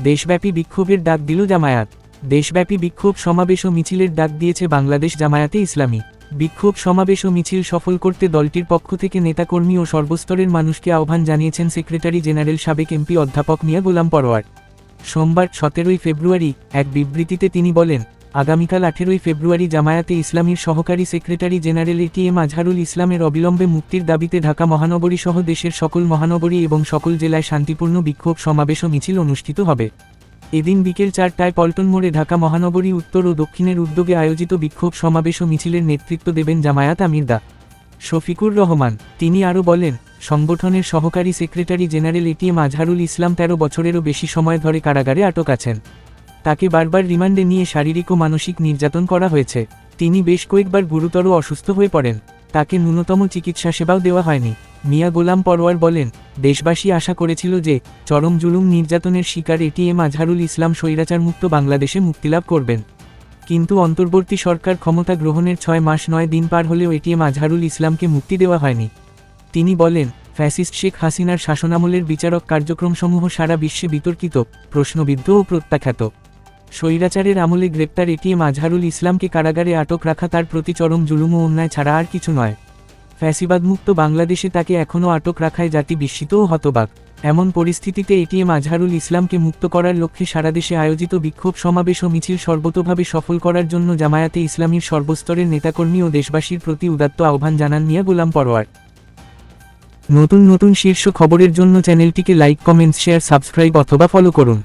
দেশব্যাপী বিক্ষোভের ডাক দিল জামায়াত। দেশব্যাপী বিক্ষোভ সমাবেশ ও মিছিলের ডাক দিয়েছে বাংলাদেশ জামায়াতে ইসলামী। বিক্ষোভ সমাবেশ ও মিছিল সফল করতে দলটির পক্ষ থেকে নেতাকর্মী ও সর্বস্তরের মানুষকে আহ্বান জানিয়েছেন সেক্রেটারি জেনারেল সাবেক এমপি অধ্যাপক মিয়া গোলাম পরোয়ার। সোমবার 17 ফেব্রুয়ারি এক বিবৃতিতে তিনি বলেন, আগামীকাল 18 ফেব্রুয়ারি জামায়াতে ইসলামীর সহকারী সেক্রেটারি জেনারেল এটিএম আজহারুল ইসলামের অবিলম্বে মুক্তির দাবিতে ঢাকা মহানগরী সহ দেশের সকল মহানগরী এবং সকল জেলায় শান্তিপূর্ণ বিক্ষোভ সমাবেশ ও মিছিল অনুষ্ঠিত হবে। এদিন বিকেল 4টায় পল্টন মোড়ে ঢাকা মহানগরী উত্তর ও দক্ষিণের উদ্যোগে আয়োজিত বিক্ষোভ সমাবেশ ও মিছিলের নেতৃত্ব দেবেন জামায়াত আমির ডা. শফিকুর রহমান। তিনি আরও বলেন, সংগঠনের সহকারী secretary general ATM Azharul Islam 13 বছরেরও বেশি সময় ধরে কারাগারে আটক আছেন। তাকে বারবার রিমান্ডে নিয়ে শারীরিক ও মানসিক নির্যাতন করা হয়েছে। তিনি বেশ কয়েকবার গুরুতর অসুস্থ হয়ে পড়েন। তাকে ন্যূনতম চিকিৎসা সেবাও দেওয়া হয়নি। মিয়া গোলাম পরোয়ার বলেন, দেশবাসী আশা করেছিল যে চরম জুলুম নির্যাতনের শিকার এটিএম আজহারুল ইসলাম স্বৈরাচারমুক্ত বাংলাদেশে মুক্তিলাভ করবেন। কিন্তু অন্তর্বর্তী সরকার ক্ষমতা গ্রহণের 6 মাস 9 দিন পার হলেও এটিএম আজহারুল ইসলামকে মুক্তি দেওয়া হয়নি। তিনি বলেন, ফ্যাসিস্ট শেখ হাসিনার শাসনামলের বিচারক কার্যক্রমসমূহ সারা বিশ্বে বিতর্কিত, প্রশ্নবিদ্ধ ও প্রত্যাখ্যাত। স্বৈরাচারের আমলে গ্রেপ্তার এটিএম আজহারুল ইসলামকে কারাগারে আটক রাখা তার প্রতি চরম জুলুম ও অন্যায় ছাড়া আর কিছু নয়। ফ্যাসিবাদমুক্ত বাংলাদেশে তাকে এখনও আটক রাখায় জাতি বিস্মিত ও হতবাক। এমন পরিস্থিতিতে এটিএম আজহারুল ইসলামকে মুক্ত করার লক্ষ্যে সারা দেশে আয়োজিত বিক্ষোভ সমাবেশ ও মিছিল সর্বতোভাবে সফল করার জন্য জামায়াতে ইসলামীর সর্বস্তরের নেতাকর্মী ও দেশবাসীর প্রতি উদাত্ত আহ্বান জানান মিয়া গোলাম পরোয়ার। নতুন নতুন শীর্ষ খবরের জন্য চ্যানেলটিকে লাইক, কমেন্টস, শেয়ার, সাবস্ক্রাইব অথবা ফলো করুন।